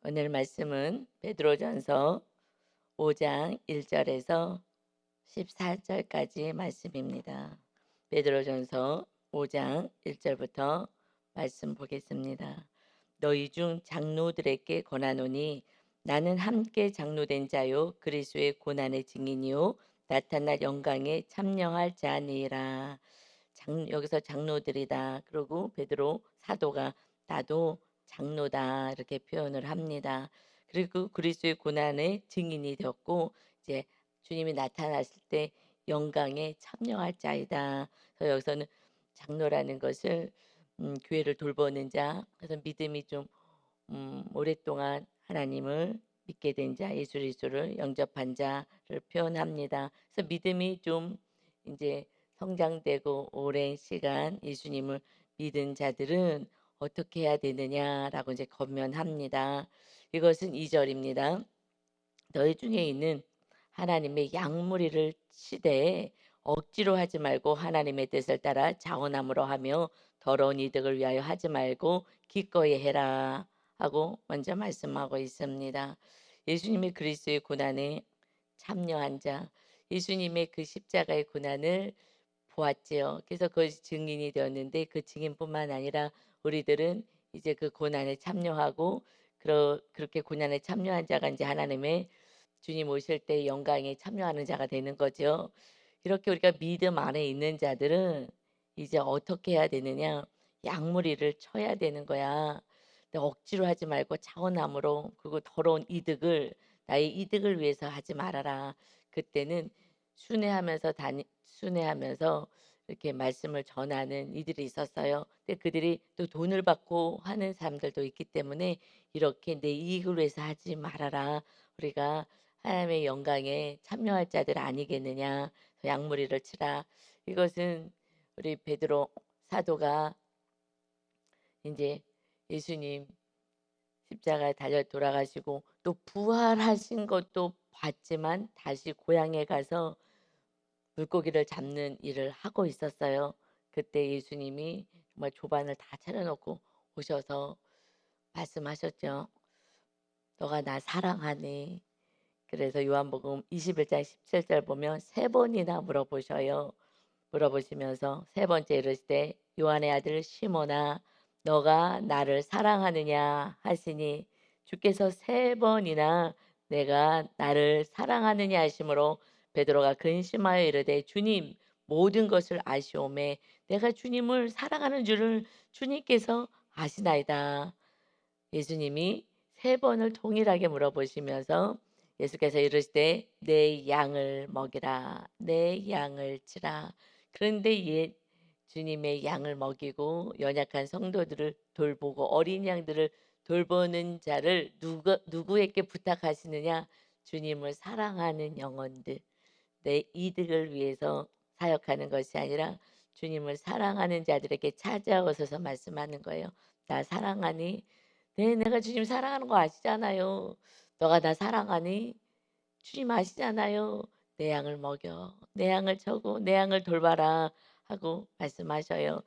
오늘 말씀은 베드로전서 5장 1절에서 14절까지 말씀입니다. 베드로전서 5장 1절부터 말씀 보겠습니다. 너희 중 장로들에게 권하노니 나는 함께 장로된 자요 그리스도의 고난의 증인이요 나타날 영광에 참여할 자니라. 여기서 장로들이다. 그리고 베드로 사도가 나도 장로다 이렇게 표현을 합니다. 그리고 그리스도의 고난의 증인이 되었고 이제 주님이 나타났을 때 영광에 참여할 자이다. 그래서 여기서는 장로라는 것을 교회를 돌보는 자, 그래서 믿음이 좀 오랫동안 하나님을 믿게 된 자, 예수 그리스도를 영접한 자를 표현합니다. 그래서 믿음이 좀 이제 성장되고 오랜 시간 예수님을 믿은 자들은 어떻게 해야 되느냐라고 이제 권면합니다. 이것은 2절입니다. 너희 중에 있는 하나님의 양무리를 치되 억지로 하지 말고 하나님의 뜻을 따라 자원함으로 하며 더러운 이득을 위하여 하지 말고 기꺼이 해라 하고 먼저 말씀하고 있습니다. 예수님의 그리스도의 고난에 참여한 자, 예수님의 그 십자가의 고난을 보았지요. 그래서 그것이 증인이 되었는데 그 증인뿐만 아니라 우리들은 이제 그 고난에 참여하고 그렇게 고난에 참여한 자가 이제 하나님의 주님 오실 때 영광에 참여하는 자가 되는 거죠. 이렇게 우리가 믿음 안에 있는 자들은 이제 어떻게 해야 되느냐? 양무리를 쳐야 되는 거야. 근데 억지로 하지 말고 차원함으로 그리고 더러운 이득을 나의 이득을 위해서 하지 말아라. 그때는 순회하면서 이렇게 말씀을 전하는 이들이 있었어요. 근데 그들이 또 돈을 받고 하는 사람들도 있기 때문에 이렇게 내 이익을 위해서 하지 말아라. 우리가 하나님의 영광에 참여할 자들 아니겠느냐. 양무리를 치라. 이것은 우리 베드로 사도가 이제 예수님 십자가에 달려 돌아가시고 또 부활하신 것도 봤지만 다시 고향에 가서 물고기를 잡는 일을 하고 있었어요. 그때 예수님이 정말 조반을 다 차려놓고 오셔서 말씀하셨죠. 너가 나 사랑하니? 그래서 요한복음 21장 17절 보면 세 번이나 물어보셔요. 물어보시면서 세 번째 이르시되 요한의 아들 시몬아 너가 나를 사랑하느냐 하시니 주께서 세 번이나 내가 나를 사랑하느냐 하심으로 베드로가 근심하여 이르되 주님 모든 것을 아시오매 내가 주님을 사랑하는 줄을 주님께서 아시나이다. 예수님이 세 번을 동일하게 물어보시면서 예수께서 이르시되 내 양을 먹이라 내 양을 치라. 그런데 주님의 양을 먹이고 연약한 성도들을 돌보고 어린 양들을 돌보는 자를 누구에게 부탁하시느냐? 주님을 사랑하는 영혼들, 내 이득을 위해서 사역하는 것이 아니라 주님을 사랑하는 자들에게 찾아오셔서 말씀하는 거예요. 나 사랑하니? 네, 내가 주님 사랑하는 거 아시잖아요. 너가 나 사랑하니? 주님 아시잖아요. 내 양을 먹여, 내 양을 쳐고, 내 양을 돌봐라 하고 말씀하셔요.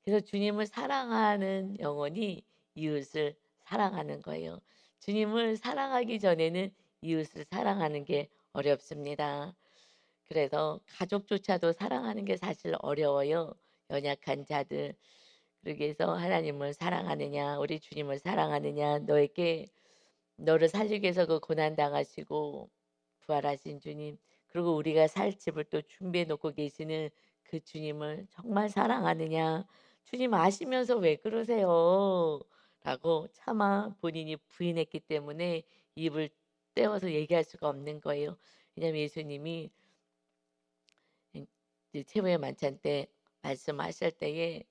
그래서 주님을 사랑하는 영혼이 이웃을 사랑하는 거예요. 주님을 사랑하기 전에는 이웃을 사랑하는 게 어렵습니다. 그래서 가족조차도 사랑하는 게 사실 어려워요. 연약한 자들. 그러기위해서 하나님을 사랑하느냐, 우리 주님을 사랑하느냐, 너를 살리기 위해서 그 고난 당하시고 부활하신 주님, 그리고 우리가 살 집을 또 준비해 놓고 계시는 그 주님을 정말 사랑하느냐, 주님 아시면서 왜 그러세요? 라고 차마 본인이 부인했기 때문에 입을 떼어서 얘기할 수가 없는 거예요. 왜냐하면 예수님이 이제 최후의 만찬 때 말씀하실 때에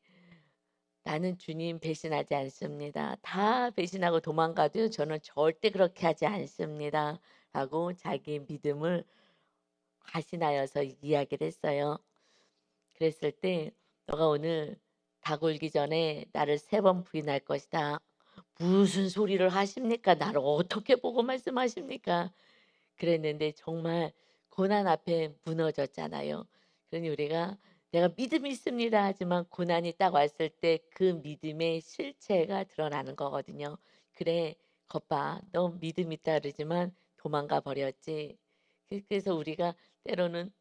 나는 주님 배신하지 않습니다. 다 배신하고 도망가도 저는 절대 그렇게 하지 않습니다. 라고 자기 믿음을 가신하여서 이야기를 했어요. 그랬을 때 너가 오늘 닭 울기 전에 나를 세 번 부인할 것이다. 무슨 소리를 하십니까? 나를 어떻게 보고 말씀하십니까? 그랬는데 정말 고난 앞에 무너졌잖아요. 그러니 우리가 내가 믿음이 있습니다 하지만 고난이 딱 왔을 때 그 믿음의 실체가 드러나는 거거든요. 그래 "것 봐. 너 믿음 있다 그러지만 도망가 버렸지." 그래서 우리가 때로는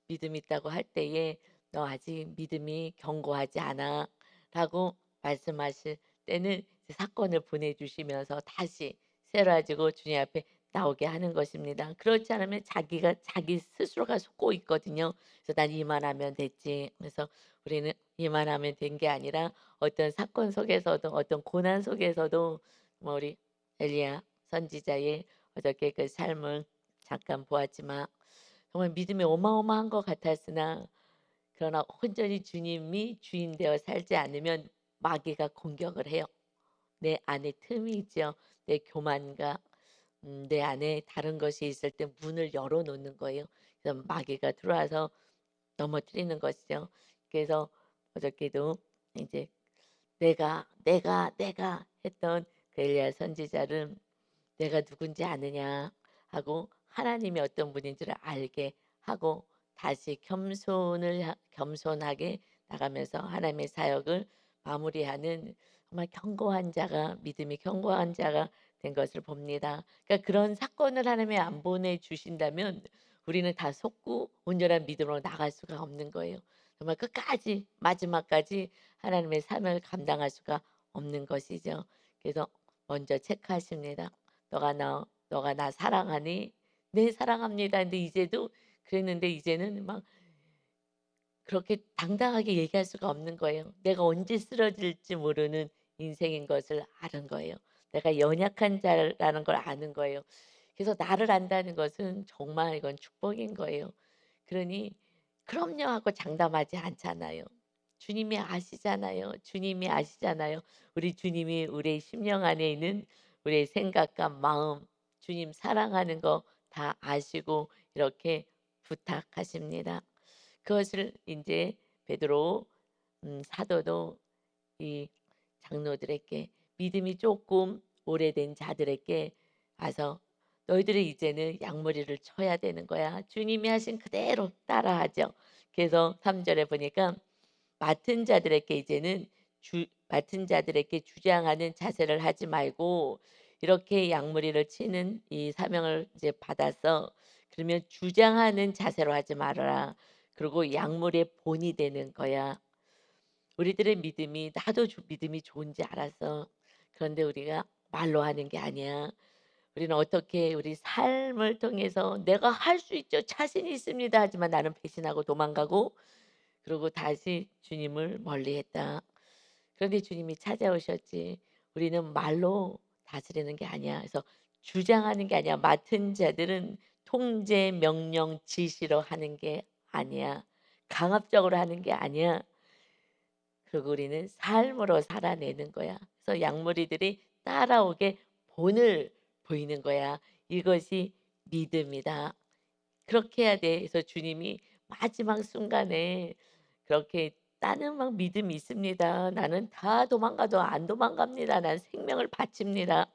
믿음 있다고 할 때에 "너 아직 믿음이 견고하지 않아."라고 말씀하실 때는 이제 사건을 보내 주시면서 다시 새로워지고 주님 앞에 나오게 하는 것입니다. 그렇지 않으면 자기가 자기 스스로가 속고 있거든요. 그래서 '난 이만하면 됐지.' 그래서 우리는 이만하면 된 게 아니라 어떤 사건 속에서도 어떤 고난 속에서도 뭐 우리 엘리야 선지자의 어저께 그 삶을 잠깐 보았지만 정말 믿음이 어마어마한 것 같았으나 그러나 온전히 주님이 주인 되어 살지 않으면 마귀가 공격을 해요. 내 안에 틈이 있죠. 내 교만과 내 안에 다른 것이 있을 때 문을 열어 놓는 거예요. 그래서 마귀가 들어와서 넘어뜨리는 것이죠. 그래서 어저께도 이제 내가 했던 그 엘리야 선지자를 '내가 누군지 아느냐.' 하고 하나님이 어떤 분인 줄 알게 하고 다시 겸손하게 나가면서 하나님의 사역을 마무리하는 정말 견고한 자가 믿음이 견고한 자가 된 것을 봅니다. 그러니까 그런 사건을 하나님이 안 보내 주신다면 우리는 다 속고 온전한 믿음으로 나갈 수가 없는 거예요. 정말 끝까지 마지막까지 하나님의 사명을 감당할 수가 없는 것이죠. 그래서 먼저 체크하십니다. 너가 나 사랑하니?" "네 사랑합니다." 근데 이제도 그랬는데 이제는 막 그렇게 당당하게 얘기할 수가 없는 거예요. 내가 언제 쓰러질지 모르는 인생인 것을 아는 거예요. 내가 연약한 자라는 걸 아는 거예요. 그래서 나를 안다는 것은 정말 이건 축복인 거예요. 그러니 "그럼요." 하고 장담하지 않잖아요. 주님이 아시잖아요. 주님이 아시잖아요. 우리 주님이 우리의 심령 안에 있는 우리의 생각과 마음, 주님 사랑하는 거 다 아시고 이렇게 부탁하십니다. 그것을 이제 베드로 사도도 이 장로들에게 믿음이 조금 오래된 자들에게 와서 "너희들이 이제는 양무리를 쳐야 되는 거야." 주님이 하신 그대로 따라하죠. 그래서 3 절에 보니까 맡은 자들에게 주장하는 자세를 하지 말고 이렇게 양무리를 치는 이 사명을 이제 받아서 그러면 주장하는 자세로 하지 말아라. 그리고 양무리의 본이 되는 거야. 우리들의 믿음이 나도 믿음이 좋은지 알았어. 그런데 우리가 말로 하는 게 아니야. 우리는 어떻게 우리 삶을 통해서 "내가 할 수 있죠. 자신이 있습니다." 하지만 나는 배신하고 도망가고 그러고 다시 주님을 멀리했다. 그런데 주님이 찾아오셨지. 우리는 말로 다스리는 게 아니야. 그래서 주장하는 게 아니야. 맡은 자들은 통제, 명령, 지시로 하는 게 아니야. 강압적으로 하는 게 아니야. 그리고 우리는 삶으로 살아내는 거야. 그래서 양무리들이 따라오게 본을 보이는 거야. 이것이 믿음이다. 그렇게 해야 돼. 그래서 주님이 마지막 순간에 그렇게 "나는 막 믿음이 있습니다. 나는 다 도망가도 안 도망갑니다. 난 생명을 바칩니다."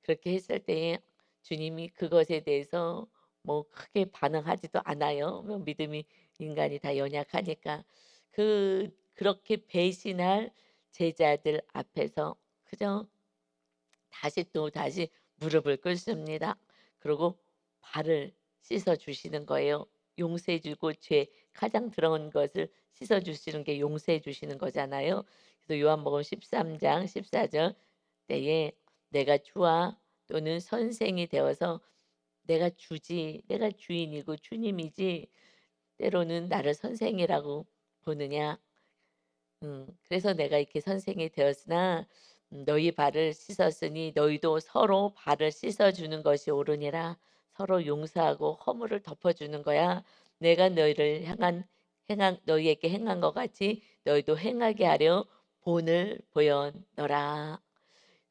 그렇게 했을 때 주님이 그것에 대해서 뭐 크게 반응하지도 않아요. 뭐 믿음이 인간이 다 연약하니까. 그렇게 배신할 제자들 앞에서 그저 다시 또 다시 무릎을 꿇습니다. 그리고 발을 씻어 주시는 거예요. 용서해 주고 죄 가장 더러운 것을 씻어 주시는 게 용서해 주시는 거잖아요. 그래서 요한복음 13장 14절 때에 "내가 주와 또는 선생이 되어서 내가 주지 내가 주인이고 주님이지 때로는 나를 선생이라고 보느냐. 그래서 내가 이렇게 선생이 되었으나 너희 발을 씻었으니 너희도 서로 발을 씻어 주는 것이 옳으니라. 서로 용서하고 허물을 덮어 주는 거야. 내가 너희를 향한 행한 너희에게 행한 것 같이 너희도 행하게 하려 본을 보여 너라.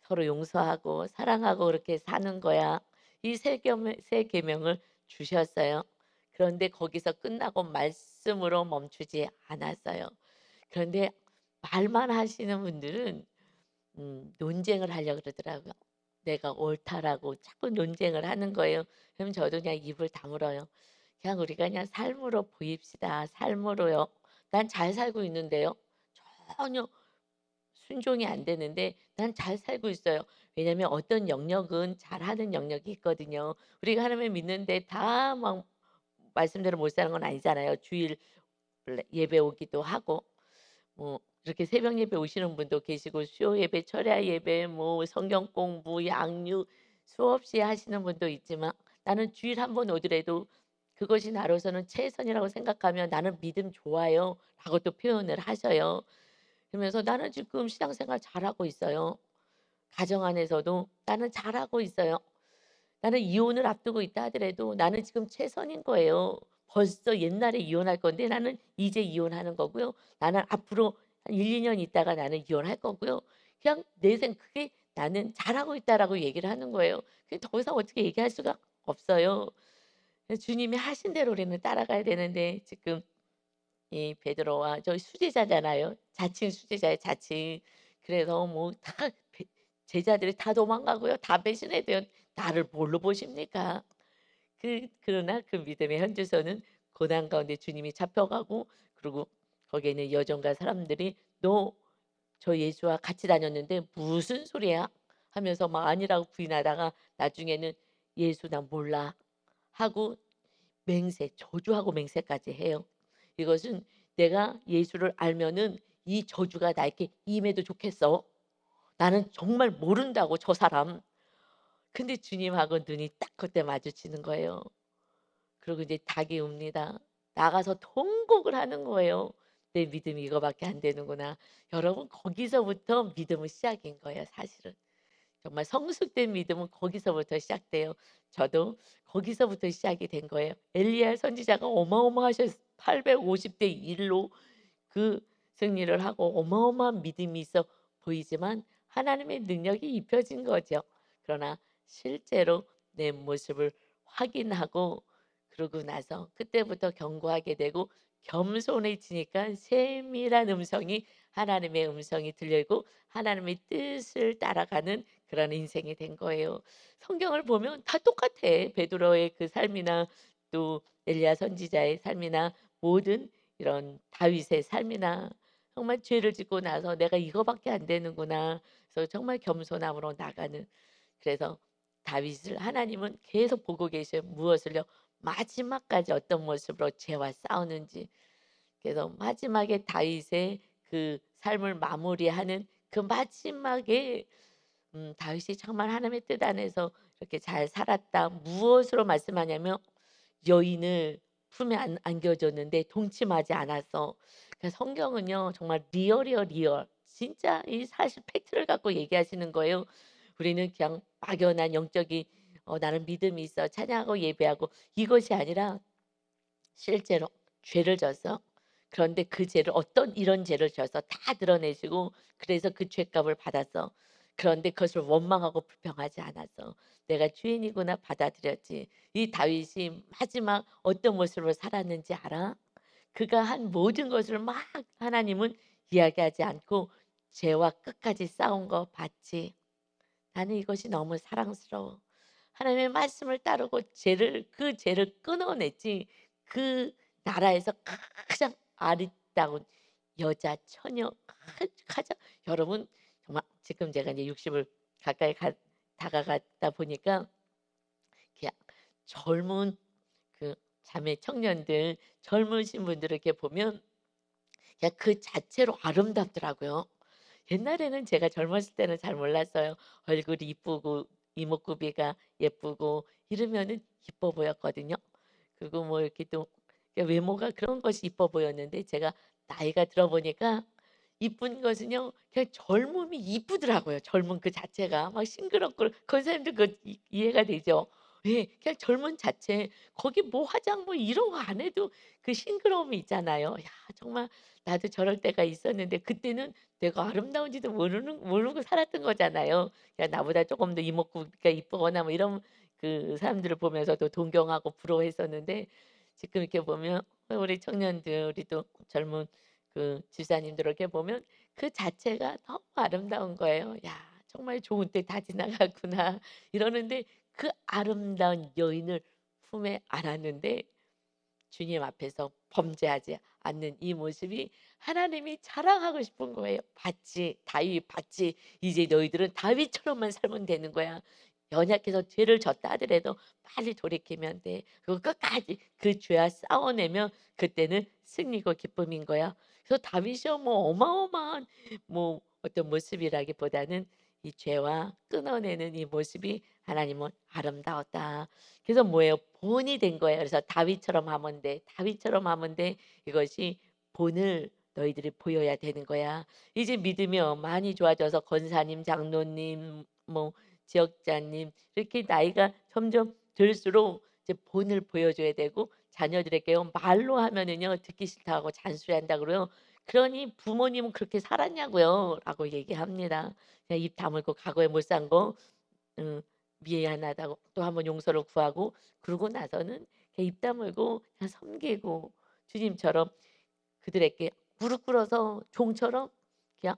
서로 용서하고 사랑하고 그렇게 사는 거야. 이 세 계명을 주셨어요. 그런데 거기서 끝나고 말씀으로 멈추지 않았어요. 그런데 말만 하시는 분들은 논쟁을 하려고 그러더라고요. 내가 옳다라고 자꾸 논쟁을 하는 거예요. 그럼 저도 그냥 입을 다물어요. 그냥 우리가 그냥 삶으로 보입시다. 삶으로요. "난 잘 살고 있는데요." 전혀 순종이 안 되는데 "난 잘 살고 있어요." 왜냐하면 어떤 영역은 잘하는 영역이 있거든요. 우리가 하나님을 믿는데 다 막 말씀대로 못 사는 건 아니잖아요. 주일 예배 오기도 하고 뭐 이렇게 새벽 예배 오시는 분도 계시고 수요 예배, 철야 예배, 뭐 성경 공부, 양육 수없이 하시는 분도 있지만 나는 주일 한 번 오더라도 그것이 나로서는 최선이라고 생각하면 "나는 믿음 좋아요."라고 또 표현을 하셔요. 그러면서 "나는 지금 신앙생활 잘하고 있어요. 가정 안에서도 나는 잘하고 있어요. 나는 이혼을 앞두고 있다 하더라도 나는 지금 최선인 거예요. 벌써 옛날에 이혼할 건데 나는 이제 이혼하는 거고요. 나는 앞으로 한 1-2년 있다가 나는 이혼할 거고요. 그냥 내 그게 나는 잘하고 있다라고 얘기를 하는 거예요. 그게 더 이상 어떻게 얘기할 수가 없어요. 그래서 주님이 하신 대로 우리는 따라가야 되는데 지금 이 베드로와 저 수제자잖아요. 자칭 수제자예요, 자칭. 그래서 뭐 다 제자들이 다 도망가고요. 다 배신해도요. 나를 뭘로 보십니까? 그러나 그 믿음의 현주소는 고난 가운데 주님이 잡혀가고 그리고 거기에 있는 여종과 사람들이 "너 저 예수와 같이 다녔는데 무슨 소리야?" 하면서 막 아니라고 부인하다가 나중에는 "예수 난 몰라." 하고 맹세, 저주하고 맹세까지 해요. 이것은 '내가 예수를 알면은 이 저주가 나에게 임해도 좋겠어. 나는 정말 모른다고 저 사람.' 근데 주님하고 눈이 딱 그때 마주치는 거예요. 그리고 이제 닭이 웁니다. 나가서 통곡을 하는 거예요. '내 믿음이 이거밖에 안 되는구나.' 여러분 거기서부터 믿음은 시작인 거예요 사실은. 정말 성숙된 믿음은 거기서부터 시작돼요. 저도 거기서부터 시작이 된 거예요. 엘리야 선지자가 어마어마하셨 850대 1로 그 승리를 하고 어마어마한 믿음이 있어 보이지만 하나님의 능력이 입혀진 거죠. 그러나 실제로 내 모습을 확인하고 그러고 나서 그때부터 경고하게 되고 겸손해지니까 세밀한 음성이 하나님의 음성이 들리고 하나님의 뜻을 따라가는 그런 인생이 된 거예요. 성경을 보면 다 똑같아. 베드로의 그 삶이나 또 엘리야 선지자의 삶이나 모든 이런 다윗의 삶이나 정말 죄를 짓고 나서 '내가 이거밖에 안 되는구나.' 그래서 정말 겸손함으로 나가는 그래서 다윗을 하나님은 계속 보고 계셔요. 무엇을요? 마지막까지 어떤 모습으로 죄와 싸우는지. 그래서 마지막에 다윗의 그 삶을 마무리하는 그 마지막에 다윗이 정말 하나님의 뜻 안에서 이렇게 잘 살았다. 무엇으로 말씀하냐면 여인을 품에 안겨줬는데 동침하지 않았어. 그러니까 성경은요 정말 리얼이요 리얼. 진짜 이 사실 팩트를 갖고 얘기하시는 거예요. 우리는 그냥 막연한 영적인 나는 믿음이 있어 찬양하고 예배하고 이것이 아니라 실제로 죄를 졌어. 그런데 그 죄를 어떤 이런 죄를 져서 다 드러내시고 그래서 그 죄값을 받았어. 그런데 그것을 원망하고 불평하지 않았어. '내가 죄인이구나.' 받아들였지. 이 다윗이 마지막 어떤 모습으로 살았는지 알아? 그가 한 모든 것을 막 하나님은 이야기하지 않고 죄와 끝까지 싸운 거 봤지. 나는 이것이 너무 사랑스러워. 하나님의 말씀을 따르고 그 죄를 끊어냈지 그 나라에서 가장 아리따운 여자 처녀 가장 여러분 정말 지금 제가 이제 60을 가까이 다가갔다 보니까 그냥 젊은 그 자매 청년들 젊으신 분들을 이렇게 보면 그냥 그 자체로 아름답더라고요. 옛날에는 제가 젊었을 때는 잘 몰랐어요. 얼굴이 이쁘고 이목구비가 예쁘고 이러면은 이뻐 보였거든요. 그리고 뭐 이렇게 또 외모가 그런 것이 이뻐 보였는데 제가 나이가 들어 보니까 이쁜 것은요 그냥 젊음이 이쁘더라고요. 젊은 그 자체가 막 싱그럽고 권사님도 그 이해가 되죠? 예. 그냥 젊은 자체 거기 뭐 화장 뭐 이런 거 안 해도 그 싱그러움이 있잖아요. 야 정말 나도 저럴 때가 있었는데 그때는 내가 아름다운지도 모르고 살았던 거잖아요. 그냥 나보다 조금 더 이목구비가 이쁘거나 뭐 이런 그 사람들을 보면서도 동경하고 부러워했었는데 지금 이렇게 보면 우리 청년들 우리 또 젊은 그 집사님들 이렇게 보면 그 자체가 너무 아름다운 거예요. '야 정말 좋은 때 다 지나갔구나.' 이러는데 그 아름다운 여인을 품에 안았는데 주님 앞에서 범죄하지 않는 이 모습이 하나님이 자랑하고 싶은 거예요. "봤지? 다윗 봤지? 이제 너희들은 다윗처럼만 살면 되는 거야. 연약해서 죄를 졌다 하더라도 빨리 돌이키면 돼. 그리고 끝까지 그 죄와 싸워내면 그때는 승리고 기쁨인 거야." 그래서 다윗이요 뭐 어마어마한 뭐 어떤 모습이라기보다는 이 죄와 끊어내는 이 모습이 하나님은 아름다웠다. 그래서 뭐예요? 본이 된 거예요. 그래서 "다윗처럼 하면 돼. 다윗처럼 하면 돼." 이것이 본을 너희들이 보여야 되는 거야. 이제 믿음이 많이 좋아져서 권사님, 장로님, 뭐 지역자님 이렇게 나이가 점점 들수록 이제 본을 보여줘야 되고 자녀들에게요 말로 하면은요 듣기 싫다고 잔소리한다 그래요. 그러니 "부모님은 그렇게 살았냐고요?" 라고 얘기합니다. 그냥 입 다물고 과거에 못 산 거 미안하다고 또 한번 용서를 구하고 그러고 나서는 그냥 입 다물고 그냥 섬기고 주님처럼 그들에게 무릎 꿇어서 종처럼 그냥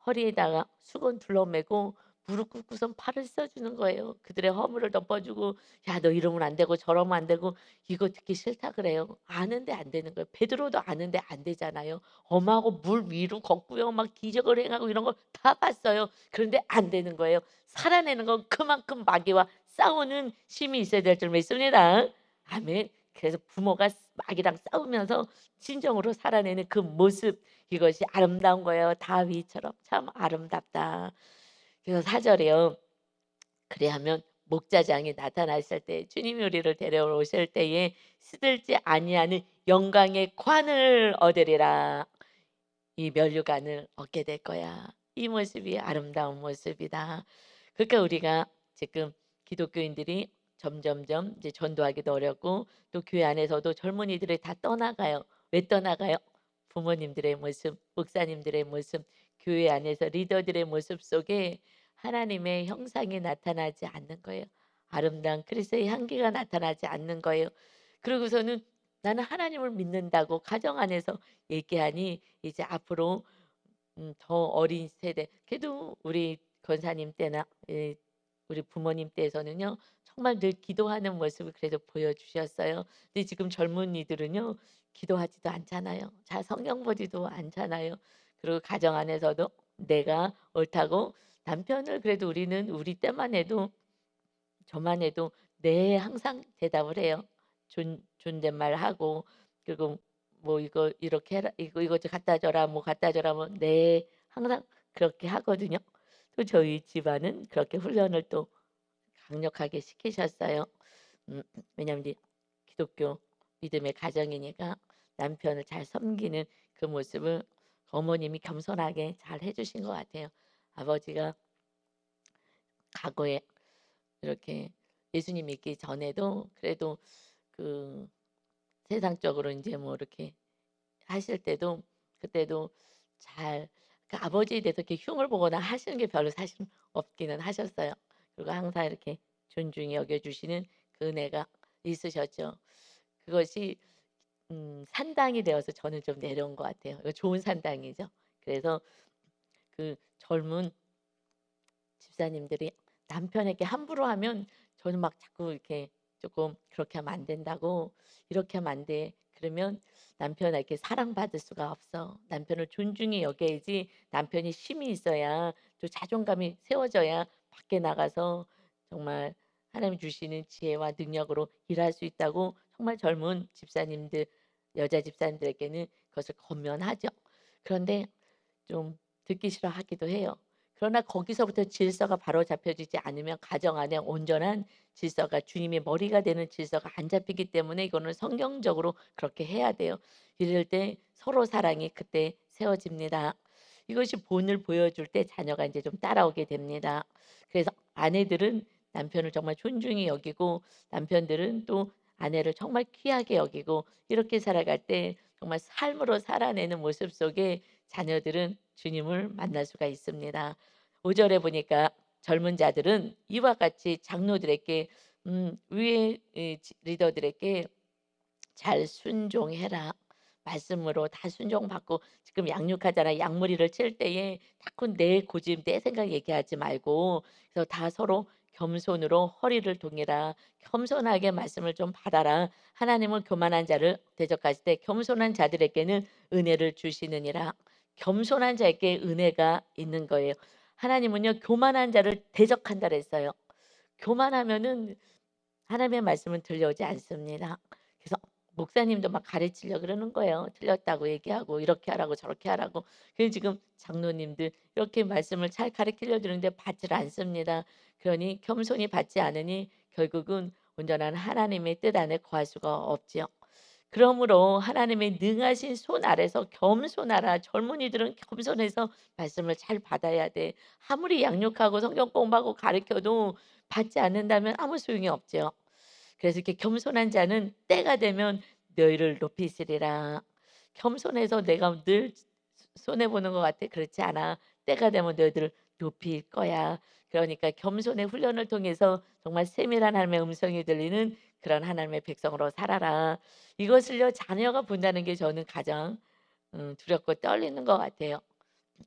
허리에다가 수건 둘러매고 무릎 꿇고선 팔을 써 주는 거예요. 그들의 허물을 덮어 주고 "야 너 이러면 안 되고 저러면 안 되고." 이거 듣기 싫다 그래요. 아는데 안 되는 거예요. 베드로도 아는데 안 되잖아요. 엄하고 물 위로 걷고요. 막 기적을 행하고 이런 걸 다 봤어요. 그런데 안 되는 거예요. 살아내는 건 그만큼 마귀와 싸우는 힘이 있어야 될 줄 믿습니다. 아멘. 그래서 부모가 마귀랑 싸우면서 진정으로 살아내는 그 모습 이것이 아름다운 거예요. 다윗처럼 참 아름답다. 그래서 4절에요. 그리하면 목자장이 나타나실 때 주님이 우리를 데려오실 때에 시들지 아니하는 영광의 관을 얻으리라. 이 면류관을 얻게 될 거야. 이 모습이 아름다운 모습이다. 그러니까 우리가 지금 기독교인들이 점점점 이제 전도하기도 어렵고 또 교회 안에서도 젊은이들이 다 떠나가요. 왜 떠나가요? 부모님들의 모습, 목사님들의 모습, 교회 안에서 리더들의 모습 속에 하나님의 형상이 나타나지 않는 거예요. 아름다운 그리스도의 향기가 나타나지 않는 거예요. 그러고서는 나는 하나님을 믿는다고 가정 안에서 얘기하니 이제 앞으로 더 어린 세대 그래도 우리 권사님 때나 우리 부모님 때에서는요. 정말 늘 기도하는 모습을 그래도 보여주셨어요. 근데 지금 젊은이들은요. 기도하지도 않잖아요. 잘 성경 보지도 않잖아요. 그리고 가정 안에서도 내가 옳다고 남편을 그래도 우리는 우리 때만 해도 저만 해도 "네." 항상 대답을 해요. 존댓말하고 그리고 뭐 "이거 이렇게 해라. 이거 좀 갖다 줘라." 뭐 갖다 줘라 뭐 "네." 항상 그렇게 하거든요. 또 저희 집안은 그렇게 훈련을 또 강력하게 시키셨어요. 음 왜냐하면 이제 기독교 믿음의 가정이니까 남편을 잘 섬기는 그 모습을 어머님이 겸손하게 잘 해 주신 것 같아요. 아버지가 과거에 이렇게 예수님 믿기 전에도 그래도 그 세상적으로 인제 뭐 이렇게 하실 때도 그때도 잘 그 아버지에 대해서 이렇게 흉을 보거나 하시는 게 별로 사실은 없기는 하셨어요. 그리고 항상 이렇게 존중히 여겨 주시는 그 은혜가 있으셨죠. 그것이 산당이 되어서 저는 좀 내려온 것 같아요. 이거 좋은 산당이죠. 그래서 그 젊은 집사님들이 남편에게 함부로 하면 저는 막 자꾸 이렇게 조금 "그렇게 하면 안 된다고. 이렇게 하면 안 돼." 그러면 남편에게 사랑받을 수가 없어. 남편을 존중히 여겨야지 남편이 힘이 있어야 또 자존감이 세워져야 밖에 나가서 정말 하나님이 주시는 지혜와 능력으로 일할 수 있다고 정말 젊은 집사님들 여자 집사님들에게는 그것을 권면하죠. 그런데 좀 듣기 싫어하기도 해요. 그러나 거기서부터 질서가 바로잡혀지지 않으면 가정 안에 온전한 질서가 주님의 머리가 되는 질서가 안 잡히기 때문에 이거는 성경적으로 그렇게 해야 돼요. 이럴 때 서로 사랑이 그때 세워집니다. 이것이 본을 보여줄 때 자녀가 이제 좀 따라오게 됩니다. 그래서 아내들은 남편을 정말 존중히 여기고 남편들은 또 아내를 정말 귀하게 여기고 이렇게 살아갈 때 정말 삶으로 살아내는 모습 속에 자녀들은 주님을 만날 수가 있습니다. 5 절에 보니까 젊은 자들은 이와 같이 장로들에게 위에 리더들에게 "잘 순종해라." 말씀으로 다 순종받고 지금 양육하잖아. 양무리를 칠 때에 자꾸 내 고집, 내 생각 얘기하지 말고 그래서 다 서로 겸손으로 허리를 동이라. 겸손하게 말씀을 좀 받아라. 하나님은 교만한 자를 대적하실 때 겸손한 자들에게는 은혜를 주시느니라. 겸손한 자에게 은혜가 있는 거예요. 하나님은요 교만한 자를 대적한다 그랬어요. 교만하면은 하나님의 말씀은 들려오지 않습니다. 그래서 목사님도 막 가르치려고 그러는 거예요. 틀렸다고 얘기하고 이렇게 하라고 저렇게 하라고. 그래서 지금 장로님들 이렇게 말씀을 잘 가르치려 드는데 받지를 않습니다. 그러니 겸손히 받지 않으니 결국은 온전한 하나님의 뜻 안에 거할 수가 없지요. 그러므로 하나님의 능하신 손 아래서 겸손하라. 젊은이들은 겸손해서 말씀을 잘 받아야 돼. 아무리 양육하고 성경 공부하고 가르쳐도 받지 않는다면 아무 소용이 없죠. 그래서 이렇게 겸손한 자는 때가 되면 너희를 높이시리라. 겸손해서 내가 늘 손해 보는 것 같아. 그렇지 않아. 때가 되면 너희들을 높일 거야. 그러니까 겸손의 훈련을 통해서 정말 세밀한 하나님의 음성이 들리는 그런 하나님의 백성으로 살아라. 이것을요 자녀가 본다는 게 저는 가장 두렵고 떨리는 것 같아요.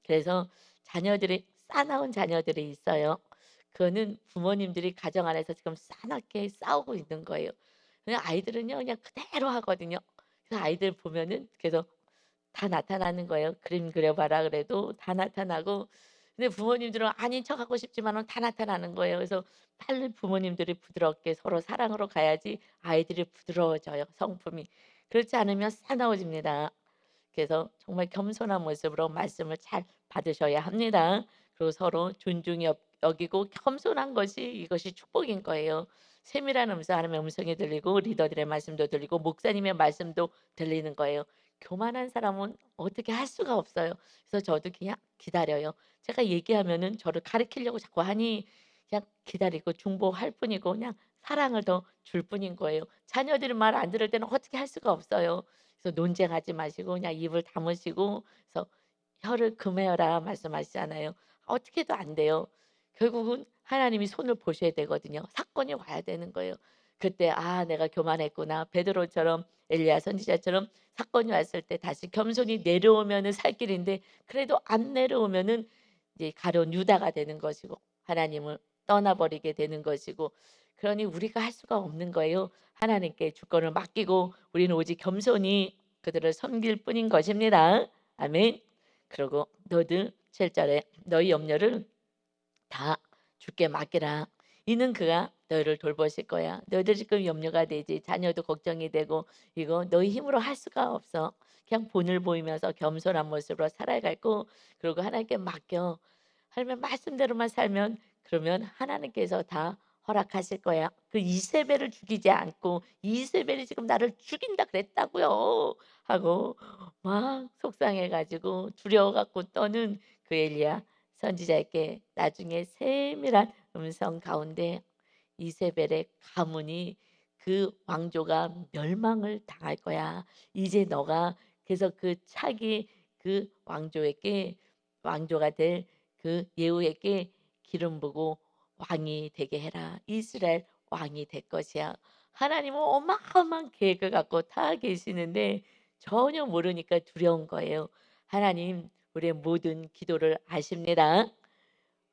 그래서 자녀들이 싸나운 자녀들이 있어요. 그거는 부모님들이 가정 안에서 지금 싸납게 싸우고 있는 거예요. 그냥 아이들은요 그냥 그대로 하거든요. 그래서 아이들 보면은 그래서 다 나타나는 거예요. 그림 그려 봐라 그래도 다 나타나고 근데 부모님들은 아닌 척하고 싶지만은 다 나타나는 거예요. 그래서 빨리 부모님들이 부드럽게 서로 사랑으로 가야지 아이들이 부드러워져요, 성품이. 그렇지 않으면 싸나워집니다. 그래서 정말 겸손한 모습으로 말씀을 잘 받으셔야 합니다. 그리고 서로 존중히 여기고 겸손한 것이 이것이 축복인 거예요. 세밀한 음성 하나님의 음성이 들리고 리더들의 말씀도 들리고 목사님의 말씀도 들리는 거예요. 교만한 사람은 어떻게 할 수가 없어요. 그래서 저도 그냥 기다려요. 제가 얘기하면은 저를 가리키려고 자꾸 하니 그냥 기다리고 중보할 뿐이고 그냥 사랑을 더 줄 뿐인 거예요. 자녀들이 말 안 들을 때는 어떻게 할 수가 없어요. 그래서 논쟁하지 마시고 그냥 입을 다무시고 그래서 "혀를 금하여라." 말씀하시잖아요. 어떻게 해도 안 돼요. 결국은 하나님이 손을 보셔야 되거든요. 사건이 와야 되는 거예요. 그때 '아 내가 교만했구나.' 베드로처럼 엘리야 선지자처럼 사건이 왔을 때 다시 겸손히 내려오면은 살 길인데 그래도 안 내려오면은 이제 가룟 유다가 되는 것이고 하나님을 떠나버리게 되는 것이고 그러니 우리가 할 수가 없는 거예요. 하나님께 주권을 맡기고 우리는 오직 겸손히 그들을 섬길 뿐인 것입니다. 아멘. 그리고 너들 7 절에 "너희 염려를 다 주께 맡기라. 이는 그가 너희를 돌보실 거야." 너희들 지금 염려가 되지. 자녀도 걱정이 되고 이거 너희 힘으로 할 수가 없어. 그냥 본을 보이면서 겸손한 모습으로 살아갈 거 그리고 하나님께 맡겨. 하나님의 말씀대로만 살면 그러면 하나님께서 다 허락하실 거야. 그 이세벨을 죽이지 않고 "이세벨이 지금 나를 죽인다 그랬다고요." 하고 막 속상해 가지고 두려워 갖고 떠는 그 엘리야 선지자에게 나중에 세밀한 음성 가운데 이세벨의 가문이 그 왕조가 멸망을 당할 거야. 이제 너가 그래서 그 차기 그 왕조가 될 그 예후에게 기름 부고 왕이 되게 해라. 이스라엘 왕이 될 것이야. 하나님은 어마어마한 계획을 갖고 다 계시는데 전혀 모르니까 두려운 거예요. 하나님 우리의 모든 기도를 아십니다.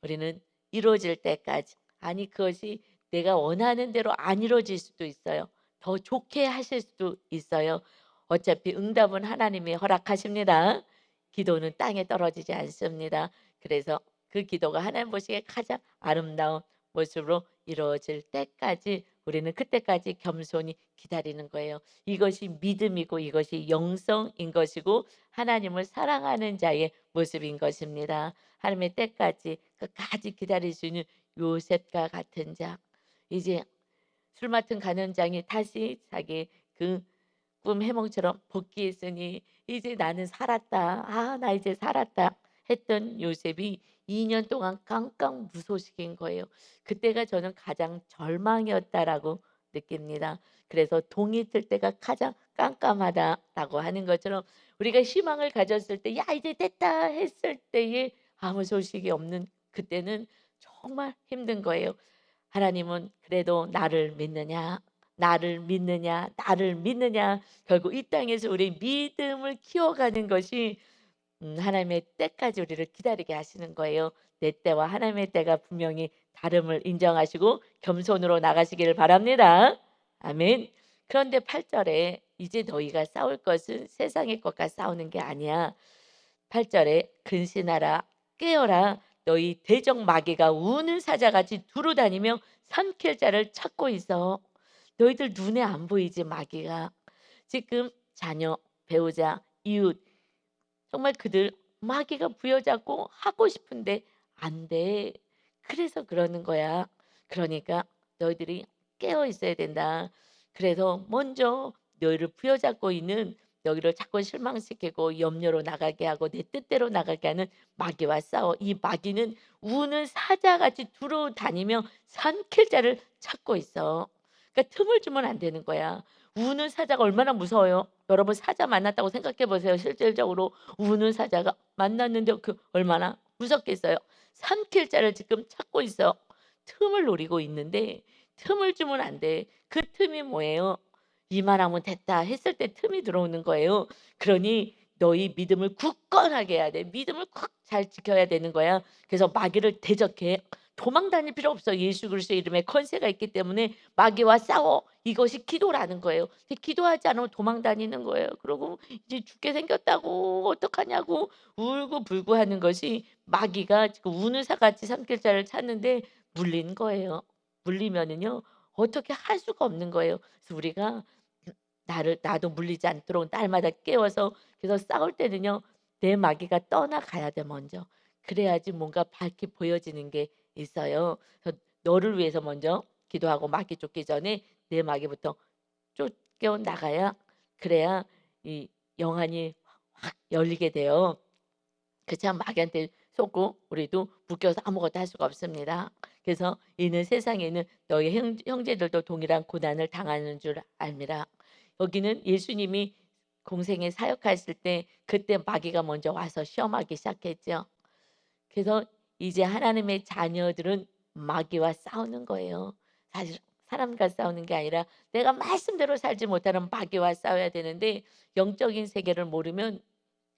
우리는 이루어질 때까지 아니 그것이 내가 원하는 대로 안 이루어질 수도 있어요. 더 좋게 하실 수도 있어요. 어차피 응답은 하나님이 허락하십니다. 기도는 땅에 떨어지지 않습니다. 그래서 그 기도가 하나님 보시기에 가장 아름다운 모습으로 이루어질 때까지 우리는 그때까지 겸손히 기다리는 거예요. 이것이 믿음이고 이것이 영성인 것이고 하나님을 사랑하는 자의 모습인 것입니다. 하나님의 때까지 끝까지 기다릴 수 있는 요셉과 같은 자. 이제 술 맡은 간원장이 다시 자기 그 꿈 해몽처럼 복귀했으니 '이제 나는 살았다. 아 나 이제 살았다.' 했던 요셉이 2년 동안 깡깡무소식인 거예요. 그때가 저는 가장 절망이었다라고 느낍니다. 그래서 "동이 틀 때가 가장 깜깜하다."라고 하는 것처럼 우리가 희망을 가졌을 때 '야 이제 됐다.' 했을 때에 아무 소식이 없는 그때는 정말 힘든 거예요. 하나님은 그래도 나를 믿느냐, 나를 믿느냐, 나를 믿느냐. 결국 이 땅에서 우리 믿음을 키워가는 것이 하나님의 때까지 우리를 기다리게 하시는 거예요. 내 때와 하나님의 때가 분명히 다름을 인정하시고 겸손으로 나가시기를 바랍니다. 아멘. 그런데 8절에 이제 너희가 싸울 것은 세상의 것과 싸우는 게 아니야. 8절에 근신하라 깨어라 너희 대적 마귀가 우는 사자같이 두루 다니며 삼킬 자를 찾고 있어. 너희들 눈에 안 보이지 마귀가. 지금 자녀, 배우자, 이웃 정말 그들 마귀가 부여잡고 하고 싶은데 안 돼. 그래서 그러는 거야. 그러니까 너희들이 깨어 있어야 된다. 그래서 먼저 너희를 부여잡고 있는 너희를 자꾸 실망시키고 염려로 나가게 하고 내 뜻대로 나가게 하는 마귀와 싸워. 이 마귀는 우는 사자같이 두루 다니며 삼킬 자를 찾고 있어. 그러니까 틈을 주면 안 되는 거야. 우는 사자가 얼마나 무서워요. 여러분 사자 만났다고 생각해 보세요. 실질적으로 우는 사자가 만났는데 그 얼마나 무섭겠어요. 삼킬 자를 지금 찾고 있어. 틈을 노리고 있는데 틈을 주면 안 돼. 그 틈이 뭐예요? 이만하면 됐다 했을 때 틈이 들어오는 거예요. 그러니 너희 믿음을 굳건하게 해야 돼. 믿음을 콱 잘 지켜야 되는 거야. 그래서 마귀를 대적해. 도망 다닐 필요 없어. 예수 그리스도의 이름에 권세가 있기 때문에 마귀와 싸워. 이것이 기도라는 거예요. 근데 기도하지 않으면 도망 다니는 거예요. 그러고 이제 죽게 생겼다고 어떡하냐고 울고불고 하는 것이 마귀가 지금 우는 사같이 삼킬 자를 찾는데 물린 거예요. 물리면은요 어떻게 할 수가 없는 거예요. 그래서 우리가 나도 물리지 않도록 날마다 깨워서 그래서 싸울 때는요 내 마귀가 떠나가야 돼 먼저. 그래야지 뭔가 밝게 보여지는 게 있어요. 그래서 너를 위해서 먼저 기도하고 마귀 쫓기 전에 내 마귀부터 쫓겨 나가야 그래야 이 영안이 확 열리게 돼요. 그렇지 않으면 마귀한테 속고 우리도 묶여서 아무것도 할 수가 없습니다. 그래서 이는 세상에는 너희 형제들도 동일한 고난을 당하는 줄 알미라. 여기는 예수님이 공생에 사역하실 때 그때 마귀가 먼저 와서 시험하기 시작했죠. 그래서 이제 하나님의 자녀들은 마귀와 싸우는 거예요. 사실 사람과 싸우는 게 아니라 내가 말씀대로 살지 못하는 마귀와 싸워야 되는데 영적인 세계를 모르면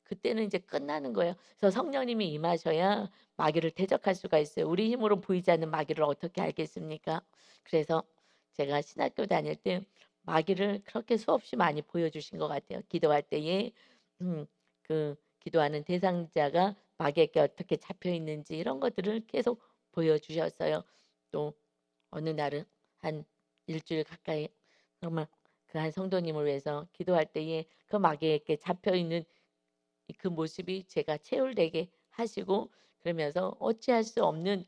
그때는 이제 끝나는 거예요. 그래서 성령님이 임하셔야 마귀를 대적할 수가 있어요. 우리 힘으로 보이지 않는 마귀를 어떻게 알겠습니까? 그래서 제가 신학교 다닐 때 마귀를 그렇게 수없이 많이 보여주신 것 같아요. 기도할 때에 그 기도하는 대상자가 마귀에게 어떻게 잡혀 있는지 이런 것들을 계속 보여주셨어요. 또 어느 날은 한 일주일 가까이 정말 그 한 성도님을 위해서 기도할 때에 그 마귀에게 잡혀 있는 그 모습이 제가 체울되게 하시고 그러면서 어찌할 수 없는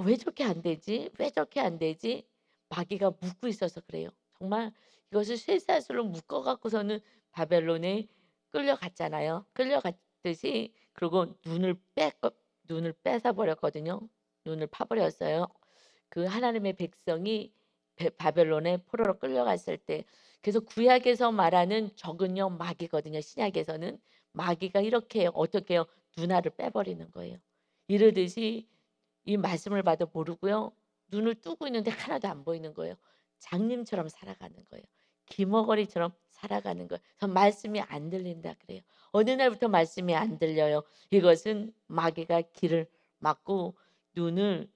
'왜 저렇게 안 되지? 왜 저렇게 안 되지?' 마귀가 묶고 있어서 그래요. 정말 이것을 쇠사슬로 묶어 갖고서는 바벨론에 끌려갔잖아요. 끌려갔듯이 그리고 눈을 뺏어 버렸거든요. 눈을 파 버렸어요. 그 하나님의 백성이 바벨론에 포로로 끌려갔을 때 그래서 구약에서 말하는 적은요 마귀거든요. 신약에서는 마귀가 이렇게 해요. 어떻게 해요? 눈알을 빼버리는 거예요. 이르듯이 이 말씀을 봐도 모르고요. 눈을 뜨고 있는데 하나도 안 보이는 거예요. 장님처럼 살아가는 거예요. 기머거리처럼 살아가는 거예요. 그래서 말씀이 안 들린다 그래요. 어느 날부터 말씀이 안 들려요. 이것은 마귀가 길을 막고 눈을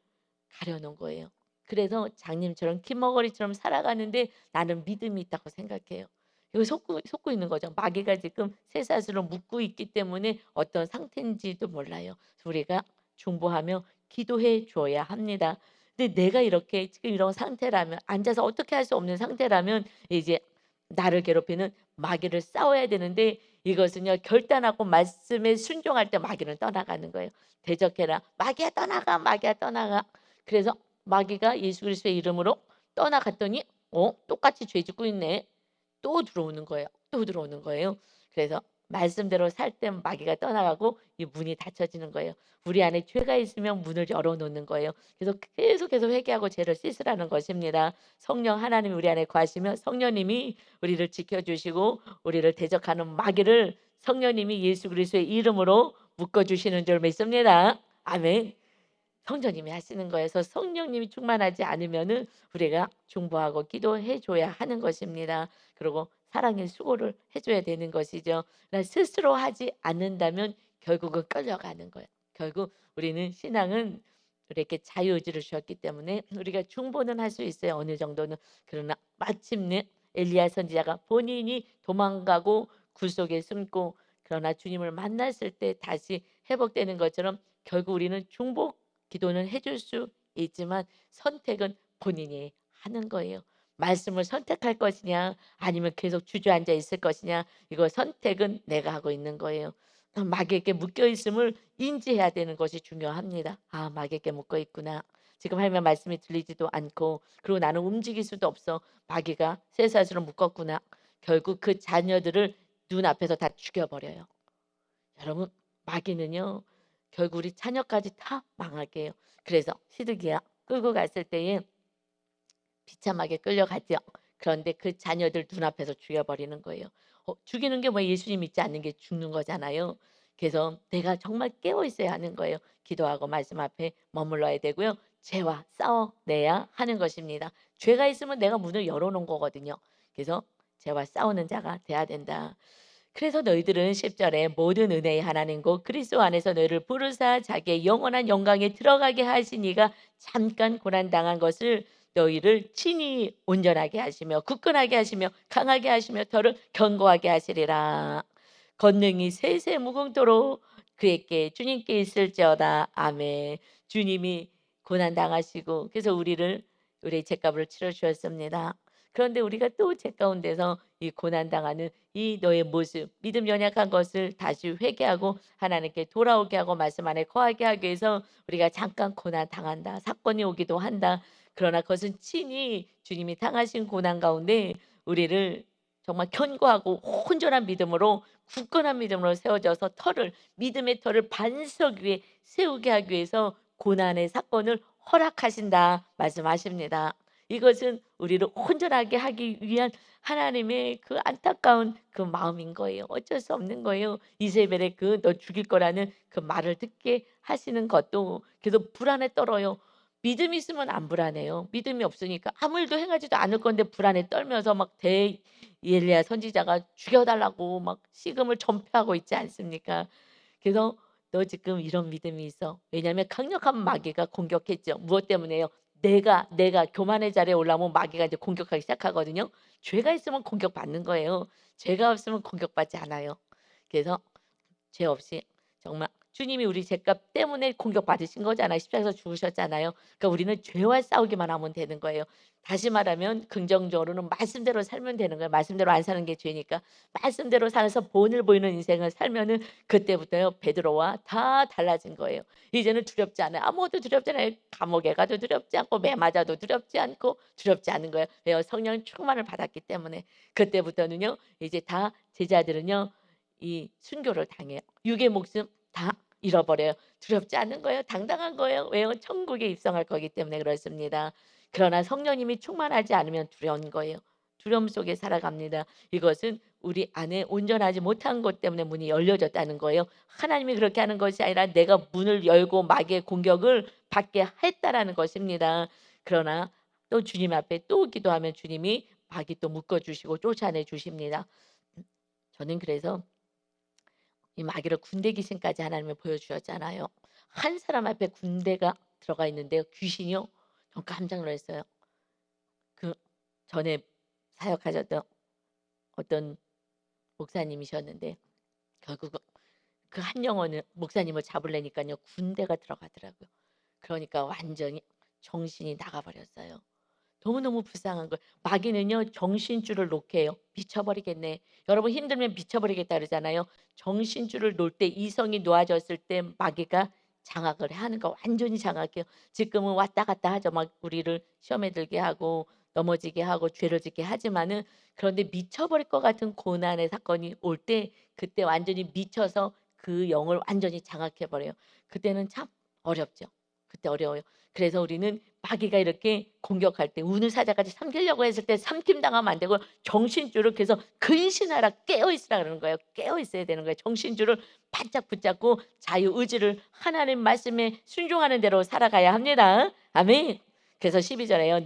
가려놓은 거예요. 그래서 장님처럼 기머거리처럼 살아가는데 나는 믿음이 있다고 생각해요. 이거 속고 있는 거죠. 마귀가 지금 쇠사슬로 묶고 있기 때문에 어떤 상태인지도 몰라요. 그래서 우리가 중보하며 기도해 줘야 합니다. 근데 내가 이렇게 지금 이런 상태라면 앉아서 어떻게 할 수 없는 상태라면 이제 나를 괴롭히는 마귀를 싸워야 되는데 이것은요 결단하고 말씀에 순종할 때 마귀는 떠나가는 거예요. 대적해라. 마귀야 떠나가. 마귀야 떠나가. 그래서 마귀가 예수 그리스도의 이름으로 떠나갔더니 똑같이 죄 짓고 있네. 또 들어오는 거예요. 또 들어오는 거예요. 그래서 말씀대로 살 때 마귀가 떠나가고 이 문이 닫혀지는 거예요. 우리 안에 죄가 있으면 문을 열어 놓는 거예요. 그래서 계속해서 회개하고 죄를 씻으라는 것입니다. 성령 하나님이 우리 안에 거하시면 성령님이 우리를 지켜 주시고 우리를 대적하는 마귀를 성령님이 예수 그리스도의 이름으로 묶어 주시는 줄 믿습니다. 아멘. 성령님이 하시는 거예요. 그래서 성령님이 충만하지 않으면은 우리가 중보하고 기도해 줘야 하는 것입니다. 그리고 사랑의 수고를 해 줘야 되는 것이죠. 그러나 스스로 하지 않는다면 결국은 끌려가는 거예요. 결국 우리는 신앙은 이렇게 자유의지를 주었기 때문에 우리가 중보는 할 수 있어요, 어느 정도는. 그러나 마침내 엘리야 선지자가 본인이 도망가고 굴 속에 숨고 그러나 주님을 만났을 때 다시 회복되는 것처럼 결국 우리는 중보 기도는 해줄 수 있지만 선택은 본인이 하는 거예요. 말씀을 선택할 것이냐 아니면 계속 주저앉아 있을 것이냐, 이거 선택은 내가 하고 있는 거예요. 마귀에게 묶여 있음을 인지해야 되는 것이 중요합니다. '아 마귀에게 묶여 있구나. 지금 하나님의 말씀이 들리지도 않고 그리고 나는 움직일 수도 없어. 마귀가 쇠사슬로 묶었구나.' 결국 그 자녀들을 눈앞에서 다 죽여 버려요. 여러분, 마귀는요 결국 우리 자녀까지 다 망하게 해요. 그래서 시드기야 끌고 갔을 때에 비참하게 끌려가죠. 그런데 그 자녀들 눈앞에서 죽여버리는 거예요. 죽이는 게 뭐 예수님 믿지 않는 게 죽는 거잖아요. 그래서 내가 정말 깨어 있어야 하는 거예요. 기도하고 말씀 앞에 머물러야 되고요. 죄와 싸워내야 하는 것입니다. 죄가 있으면 내가 문을 열어놓은 거거든요. 그래서 죄와 싸우는 자가 돼야 된다. 그래서 너희들은 10절에 모든 은혜의 하나님 곧 그리스도 안에서 너희를 부르사 자기의 영원한 영광에 들어가게 하시니가 잠깐 고난당한 것을 너희를 친히 온전하게 하시며 굳건하게 하시며 강하게 하시며 더를 견고하게 하시리라. 권능이 세세 무궁토록 그에게 주님께 있을지어다. 아멘. 주님이 고난 당하시고 그래서 우리의 죄값을 치러 주셨습니다. 그런데 우리가 또 죄 가운데서 이 고난 당하는 이 너의 모습, 믿음 연약한 것을 다시 회개하고 하나님께 돌아오게 하고 말씀 안에 거하게 하기 위해서 우리가 잠깐 고난 당한다. 사건이 오기도 한다. 그러나 그것은 친히 주님이 당하신 고난 가운데 우리를 정말 견고하고 온전한 믿음으로 굳건한 믿음으로 세워져서 믿음의 터를 반석 위에 세우게 하기 위해서 고난의 사건을 허락하신다 말씀하십니다. 이것은 우리를 온전하게 하기 위한 하나님의 그 안타까운 그 마음인 거예요. 어쩔 수 없는 거예요. 이세벨의 그 너 죽일 거라는 그 말을 듣게 하시는 것도 계속 불안에 떨어요. 믿음이 있으면 안 불안해요. 믿음이 없으니까 아무 일도 행하지도 않을 건데 불안에 떨면서 막 엘리야 선지자가 죽여 달라고 막 식음을 전폐하고 있지 않습니까? 그래서 "너 지금 이런 믿음이 있어." 왜냐하면 강력한 마귀가 공격했죠. 무엇 때문에요? 내가 교만의 자리에 올라오면 마귀가 이제 공격하기 시작하거든요. 죄가 있으면 공격받는 거예요. 죄가 없으면 공격받지 않아요. 그래서 죄 없이 정말 주님이 우리 죄값 때문에 공격받으신 거잖아요. 십자가에서 죽으셨잖아요. 그러니까 우리는 죄와 싸우기만 하면 되는 거예요. 다시 말하면 긍정적으로는 말씀대로 살면 되는 거예요. 말씀대로 안 사는 게 죄니까. 말씀대로 살아서 본을 보이는 인생을 살면은 그때부터요 베드로와 다 달라진 거예요. 이제는 두렵지 않아요. 아무것도 두렵지 않아요. 감옥에 가도 두렵지 않고 매 맞아도 두렵지 않고 두렵지 않은 거예요. 왜요? 성령 충만을 받았기 때문에. 그때부터는요 이제 다 제자들은요 이 순교를 당해요. 육의 목숨 다 잃어버려요. 두렵지 않은 거예요. 당당한 거예요. 왜요? 천국에 입성할 거기 때문에 그렇습니다. 그러나 성령님이 충만하지 않으면 두려운 거예요. 두려움 속에 살아갑니다. 이것은 우리 안에 온전하지 못한 것 때문에 문이 열려졌다는 거예요. 하나님이 그렇게 하는 것이 아니라 내가 문을 열고 마귀의 공격을 받게 했다라는 것입니다. 그러나 또 주님 앞에 또 기도하면 주님이 마귀 또 묶어 주시고 쫓아내 주십니다. 저는 그래서 이 마귀를 군대 귀신까지 하나님이 보여주셨잖아요. 한 사람 앞에 군대가 들어가 있는데요. 귀신이요. 전 깜짝 놀랐어요. 그 전에 사역하셨던 어떤 목사님이셨는데 결국은 그 한 영혼을 목사님을 잡으려니까요 군대가 들어가더라고요. 그러니까 완전히 정신이 나가 버렸어요. 너무너무 불쌍한 거예요. 마귀는요 정신줄을 놓게 해요. "미쳐버리겠네." 여러분 힘들면 "미쳐버리겠다." 그러잖아요. 정신줄을 놓을 때 이성이 놓아졌을 때 마귀가 장악을 하는 거 완전히 장악해요. 지금은 왔다 갔다 하죠. 막 우리를 시험에 들게 하고 넘어지게 하고 죄를 짓게 하지만은 그런데 미쳐버릴 것 같은 고난의 사건이 올 때 그때 완전히 미쳐서 그 영을 완전히 장악해 버려요. 그때는 참 어렵죠. 그때 어려워요. 그래서 우리는 마귀가 이렇게 공격할 때 우는 사자같이 삼키려고 했을 때 삼킴당하면 안 되고 정신줄을 계속 근신하라 깨어 있으라 그러는 거예요. 깨어 있어야 되는 거예요. 정신줄을 바짝 붙잡고 자유의지를 하나님 말씀에 순종하는 대로 살아가야 합니다. 아멘. 그래서 12절에요.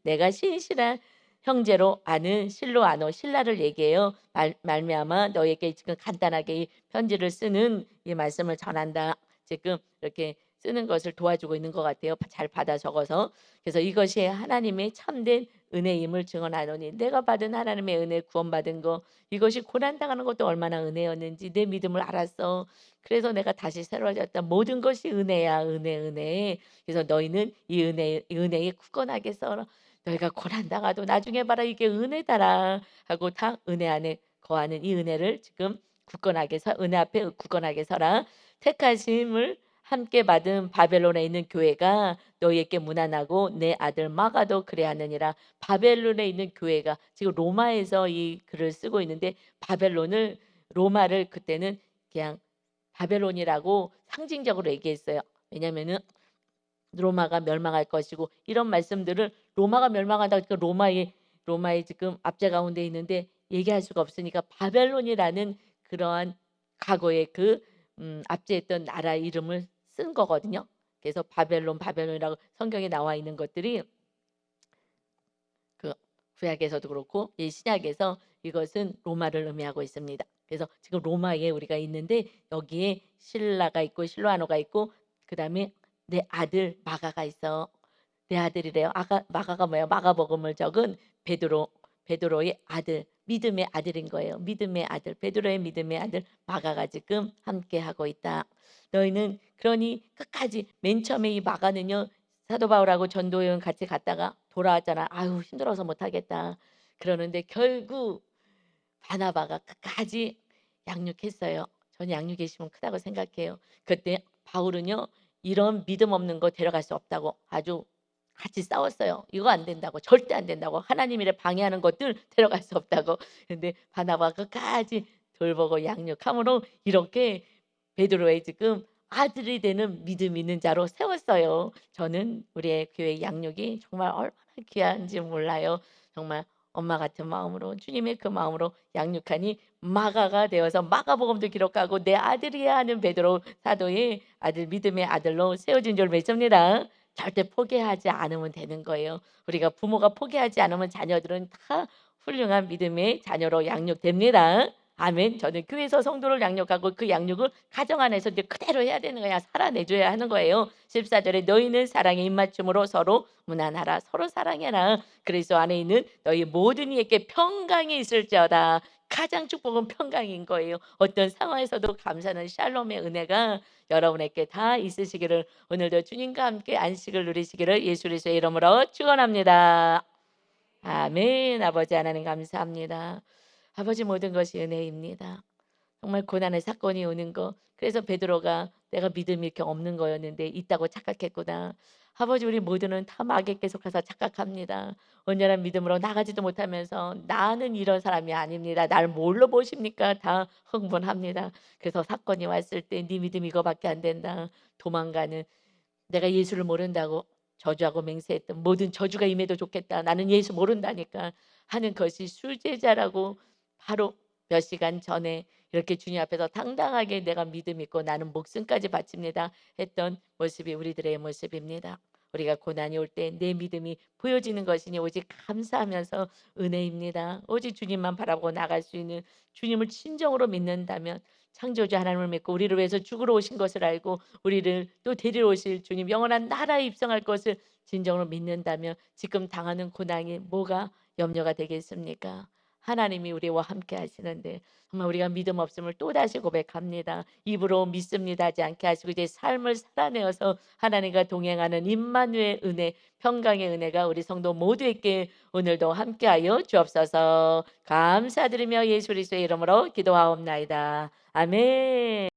내가 신실한 형제로 아는 실로아노 신라를 얘기해요. 말미암아 너에게 지금 간단하게 이 편지를 쓰는 이 말씀을 전한다. 지금 이렇게 쓰는 것을 도와주고 있는 것 같아요. 잘 받아 적어서. 그래서 이것이 하나님의 참된 은혜임을 증언하노니 내가 받은 하나님의 은혜 구원받은 거 이것이 고난당하는 것도 얼마나 은혜였는지 내 믿음을 알았어. 그래서 내가 다시 새로워졌다. 모든 것이 은혜야, 은혜, 은혜. 그래서 너희는 이 은혜에 굳건하게 서라. 너희가 고난당하도 나중에 봐라 이게 은혜다라 하고 다 은혜 안에 거하는 이 은혜를 지금 굳건하게 은혜 앞에 굳건하게 서라. 택하심을 함께 받은 바벨론에 있는 교회가 너희에게 무난하고 내 아들 마가도 그래하느니라. 바벨론에 있는 교회가 지금 로마에서 이 글을 쓰고 있는데 바벨론을 로마를 그때는 그냥 바벨론이라고 상징적으로 얘기했어요. 왜냐면은 로마가 멸망할 것이고 이런 말씀들을 로마가 멸망한다 그러니까 로마의 지금 압제 가운데 있는데 얘기할 수가 없으니까 바벨론이라는 그러한 과거의 그 압제했던 나라 이름을 쓴 거거든요. 그래서 바벨론이라고 성경에 나와 있는 것들이 그 구약에서도 그렇고 이 신약에서 이것은 로마를 의미하고 있습니다. 그래서 지금 로마에 우리가 있는데 여기에 신라가 있고 실로아노가 있고 그다음에 내 아들 마가가 있어. 내 아들이래요. 마가가 뭐예요? 마가복음을 적은 베드로의 아들, 믿음의 아들인 거예요. 믿음의 아들, 베드로의 믿음의 아들 마가가 지금 함께 하고 있다. 너희는 그러니 끝까지 맨 처음에 이 마가는요. 사도 바울하고 전도여행 같이 갔다가 돌아왔잖아. 아유 힘들어서 못하겠다. 그러는데 결국 바나바가 끝까지 양육했어요. 저는 양육의 힘은 크다고 생각해요. 그때 바울은요. 이런 믿음 없는 거 데려갈 수 없다고 아주 같이 싸웠어요. 이거 안 된다고 절대 안 된다고 하나님 일에 방해하는 것들 데려갈 수 없다고. 근데 바나바가 끝까지 돌보고 양육함으로 이렇게 베드로의 지금 아들이 되는 믿음 있는 자로 세웠어요. 저는 우리의 교회 양육이 정말 얼마나 귀한지 몰라요. 정말 엄마 같은 마음으로 주님의 그 마음으로 양육하니 마가가 되어서 마가복음도 기록하고 내 아들이야 하는 베드로 사도의 아들 믿음의 아들로 세워진 줄 믿습니다. 절대 포기하지 않으면 되는 거예요. 우리가 부모가 포기하지 않으면 자녀들은 다 훌륭한 믿음의 자녀로 양육됩니다. 아멘. 저는 교회에서 성도를 양육하고 그 양육을 가정 안에서 이제 그대로 해야 되는 거야. 살아내줘야 하는 거예요. 14절에 너희는 사랑의 입맞춤으로 서로 무난하라. 서로 사랑해라. 그리스도 안에 있는 너희 모든 이에게 평강이 있을지어다. 가장 축복은 평강인 거예요. 어떤 상황에서도 감사는 샬롬의 은혜가 여러분에게 다 있으시기를 오늘도 주님과 함께 안식을 누리시기를 예수 그리스도의 이름으로 축원합니다. 아멘. 아버지 하나님 감사합니다. 아버지 모든 것이 은혜입니다. 정말 고난의 사건이 오는 거 그래서 베드로가 내가 믿음이 이렇게 없는 거였는데 있다고 착각했구나. 아버지 우리 모두는 다 마귀에 계속해서 착각합니다. 온전한 믿음으로 나가지도 못하면서 나는 이런 사람이 아닙니다. 날 뭘로 보십니까? 다 흥분합니다. 그래서 사건이 왔을 때 네 믿음 이거밖에 안 된다. 도망가는 내가 예수를 모른다고 저주하고 맹세했던 모든 저주가 임해도 좋겠다. 나는 예수 모른다니까 하는 것이 수제자라고 바로 몇 시간 전에 이렇게 주님 앞에서 당당하게 내가 믿음 있고 나는 목숨까지 바칩니다 했던 모습이 우리들의 모습입니다. 우리가 고난이 올 때 내 믿음이 보여지는 것이니 오직 감사하면서 은혜입니다. 오직 주님만 바라보고 나갈 수 있는 주님을 진정으로 믿는다면 창조주 하나님을 믿고 우리를 위해서 죽으러 오신 것을 알고 우리를 또 데리러 오실 주님 영원한 나라에 입성할 것을 진정으로 믿는다면 지금 당하는 고난이 뭐가 염려가 되겠습니까? 하나님이 우리와 함께 하시는데 정말 우리가 믿음 없음을 또다시 고백합니다. 입으로 믿습니다 하지 않게 하시고 이제 삶을 살아내어서 하나님과 동행하는 임마누엘 은혜, 평강의 은혜가 우리 성도 모두에게 오늘도 함께하여 주옵소서. 감사드리며 예수 그리스도의 이름으로 기도하옵나이다. 아멘.